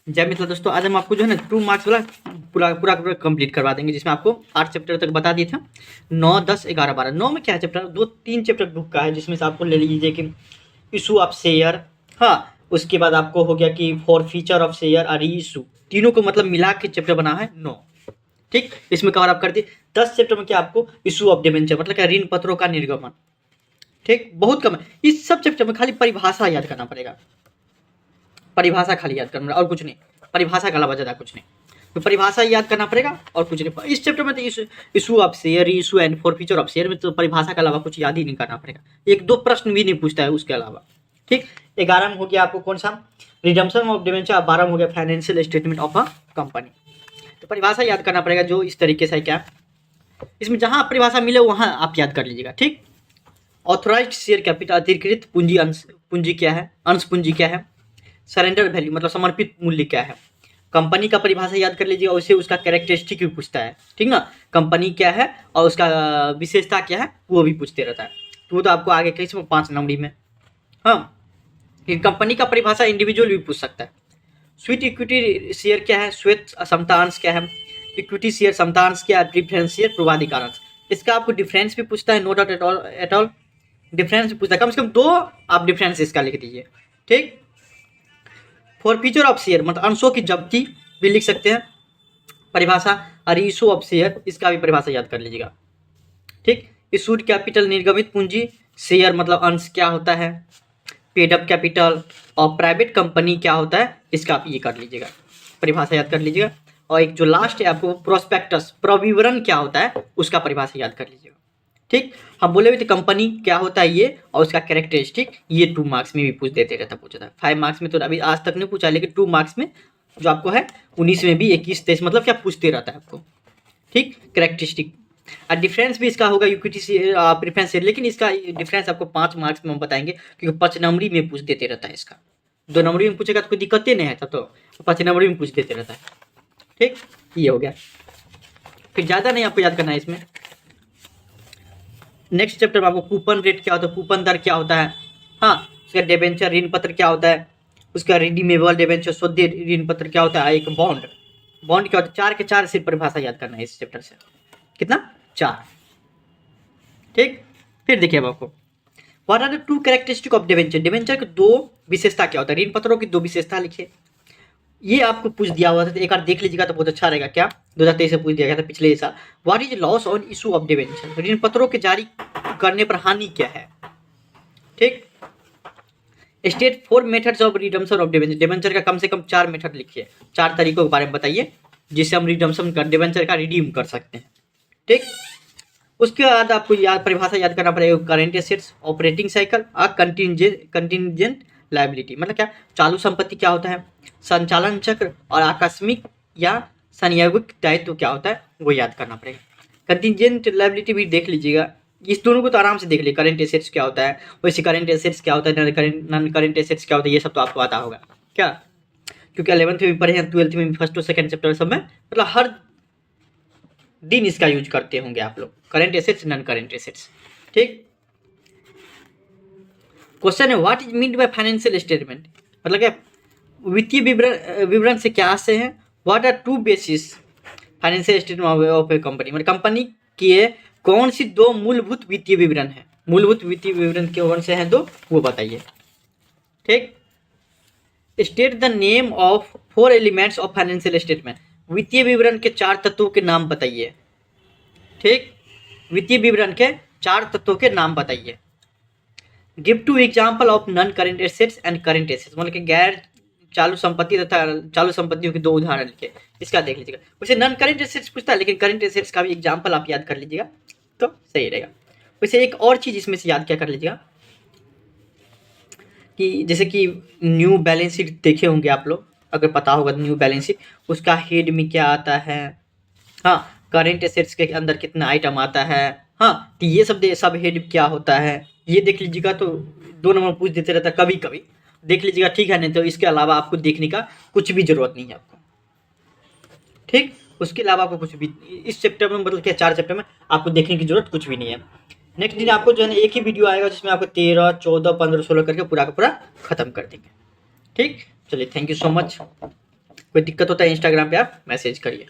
जय मिथिला दोस्तों, आज हम आपको जो है ना 2 मार्क्स वाला पूरा पूरा पूरा कंप्लीट करवा देंगे, जिसमें आपको 8 चैप्टर तक बता दिए थे। 9, 10, 11, 12, 9 में क्या है चैप्टर, 2-3 चैप्टर बुक का है, जिसमें से आपको ले लीजिए कि इशू ऑफ शेयर। हाँ, उसके बाद आपको हो गया कि फॉर फीचर ऑफ शेयर और इशू, तीनों को मतलब मिला के चैप्टर बना है 9। ठीक, इसमें कवर आप कर दिए। 10 चैप्टर में क्या आपको इशू ऑफ डिबेंचर मतलब क्या, ऋण पत्रों का निर्गमन। ठीक, बहुत कम है। इस सब चैप्टर में खाली परिभाषा याद करना पड़ेगा, परिभाषा खाली याद करना और कुछ नहीं, परिभाषा के अलावा ज़्यादा कुछ नहीं। तो परिभाषा याद करना पड़ेगा और कुछ नहीं। इस चैप्टर में तो issue of share, issue and for future of share में तो परिभाषा के अलावा कुछ याद ही नहीं करना पड़ेगा। 1-2 प्रश्न भी नहीं पूछता है उसके अलावा। ठीक, 11 में हो गया आपको कौन सा, रिडम्पशन ऑफ डिबेंचर। 12 में हो गया financial statement of a company. तो परिभाषा याद करना पड़ेगा जो इस तरीके से क्या, इसमें जहां परिभाषा मिले वहां आप याद कर लीजिएगा। ठीक, ऑथोराइज्ड शेयर कैपिटल, अधिकृत पूंजी, अंश पूंजी क्या है, अंश पूंजी क्या है, सरेंडर वैल्यू मतलब समर्पित मूल्य क्या है, कंपनी का परिभाषा याद कर लीजिएगा, उसे उसका कैरेक्टरिस्टिक भी पूछता है। ठीक ना, कंपनी क्या है और उसका विशेषता क्या है वो भी पूछते रहता है। तो वो तो आपको आगे किसमें 5 नंबरी में। हाँ, फिर कंपनी का परिभाषा इंडिविजुअल भी पूछ सकता है। स्वीट इक्विटी शेयर क्या है, श्वेत समतांश क्या है, इक्विटी शेयर समतांश क्या है, प्रीफरेंस शेयर पूर्वाधिकार अंश। इसका आपको डिफरेंस भी पूछता है, no doubt at all difference भी पूछता है। कम से कम 2 आप डिफरेंस इसका लिख दीजिए। ठीक, फॉर फ्यूचर ऑफ शेयर मतलब अंशों की जब्ती भी लिख सकते हैं परिभाषा, और इशू ऑफ शेयर इसका भी परिभाषा याद कर लीजिएगा। ठीक, इशूड कैपिटल निर्गमित पूंजी, शेयर मतलब अंश क्या होता है, पेड अप कैपिटल, और प्राइवेट कंपनी क्या होता है इसका आप ये कर लीजिएगा, परिभाषा याद कर लीजिएगा। और एक जो लास्ट है आपको प्रोस्पेक्टस, प्रविवरण क्या होता है उसका परिभाषा याद कर लीजिएगा। ठीक, हम बोले हुए थे कंपनी क्या होता है ये और उसका कैरेक्टरिस्टिक, ये 2 मार्क्स में भी पूछ देते रहता, पूछा था। 5 मार्क्स में तो अभी आज तक नहीं पूछा, लेकिन 2 मार्क्स में जो आपको है 19 में भी 21, 23 मतलब क्या पूछते रहता है आपको। ठीक, कैरेक्टरिस्टिक और डिफरेंस भी इसका होगा इक्विटी प्रेफरेंस शेयर, लेकिन इसका डिफरेंस आपको 5 मार्क्स में हम बताएंगे, क्योंकि 5 नंबरी में पूछ देते रहता है इसका। 2 नंबरी में पूछेगा तो कोई दिक्कत नहीं है, तब तो 5 नंबरी में पूछ देते रहता है। ठीक, ये हो गया, फिर ज़्यादा नहीं आपको याद करना है इसमें। नेक्स्ट चैप्टर में आपको कूपन रेट क्या होता है, कूपन दर क्या होता है, हाँ, उसका डिबेंचर ऋण पत्र क्या होता है, उसका रिडीमेबल डिबेंचर शुद्ध ऋण पत्र क्या होता है, एक बॉन्ड, बॉन्ड क्या होता है। 4 के 4 सिर्फ परिभाषा याद करना है इस चैप्टर से। कितना, 4। ठीक, फिर देखिए अब आपको what are the 2 characteristic of debenture, debenture की 2 विशेषता क्या होता है, ऋण पत्रों की 2 विशेषता लिखिए। ये आपको पूछ दिया हुआ था, तो एक बार देख लीजिएगा तो बहुत अच्छा रहेगा। क्या 2023 से पूछ दिया गया था पिछले साल। What is loss on issue of debenture, ऋण पत्रों के जारी करने पर हानि क्या है। ठीक, state 4 methods of redemption of debenture, debenture का कम से कम 4 मेथड लिखिए, 4 तरीकों के बारे में बताइए जिससे हम रिडम्पशन कर डिबेंचर का रिडीम कर सकते हैं। ठीक, उसके बाद आपको याद परिभाषा याद करना पड़ेगा, करेंट एसेट्स, ऑपरेटिंग साइकिल और कंटिजेंट लायबिलिटी मतलब क्या, चालू संपत्ति क्या होता है, संचालन चक्र और आकस्मिक या संयोगिक दायित्व क्या होता है वो याद करना पड़ेगा। कंटिजेंट लायबिलिटी भी देख लीजिएगा, इस दोनों को तो आराम से देख लीजिए। करेंट एसेट्स क्या होता है, वैसे करेंट एसेट्स क्या होता है, नॉन करेंट एसेट्स क्या होता है, ये सब तो आपको आता होगा क्या, क्योंकि 11th में भी पढ़े हैं, 12th में भी फर्स्ट और सेकंड चैप्टर सब में, मतलब हर दिन इसका यूज करते होंगे आप लोग, current assets, non current assets. ठीक, क्वेश्चन है what is mean by financial statement मतलब क्या, वित्तीय विवरण से क्या आशय है। What are 2 basis financial statement of a company, मतलब कंपनी के कौन सी 2 मूलभूत वित्तीय विवरण है, मूलभूत वित्तीय विवरण कौन से हैं 2 वो बताइए। ठीक, state the name of 4 elements of financial statement, वित्तीय विवरण के 4 तत्वों के नाम बताइए। ठीक, वित्तीय विवरण के 4 तत्वों के नाम बताइए। Give 2 example of non current assets and current assets, मतलब कि गैर चालू संपत्ति तथा चालू संपत्तियों के 2 उदाहरण लिखे, इसका देख लीजिएगा। वैसे नॉन करेंट एसेट्स पूछता है, लेकिन करेंट एसेट्स का भी एग्जाम्पल आप याद कर लीजिएगा तो सही रहेगा। वैसे एक और चीज़ इसमें से याद क्या कर लीजिएगा कि जैसे कि न्यू बैलेंस शीट देखे होंगे आप लोग, अगर पता होगा न्यू बैलेंस शीट, उसका हेड में क्या आता है, हाँ, करेंट एसेट्स के अंदर कितना आइटम आता है, हाँ, तो ये सब हेड क्या होता है ये देख लीजिएगा। तो 2 नंबर पूछ देते रहता है कभी कभी, देख लीजिएगा। ठीक है, नहीं तो इसके अलावा आपको देखने का कुछ भी जरूरत नहीं है आपको। ठीक, उसके अलावा आपको कुछ भी इस चैप्टर में मतलब क्या 4 चैप्टर में आपको देखने की जरूरत कुछ भी नहीं है। नेक्स्ट दिन आपको जो है ना एक ही वीडियो आएगा जिसमें आपको 13, 14, 15, 16 करके पूरा का पूरा खत्म कर देंगे। ठीक, चलिए, थैंक यू सो मच। कोई दिक्कत होता है इंस्टाग्राम पे आप मैसेज करिए।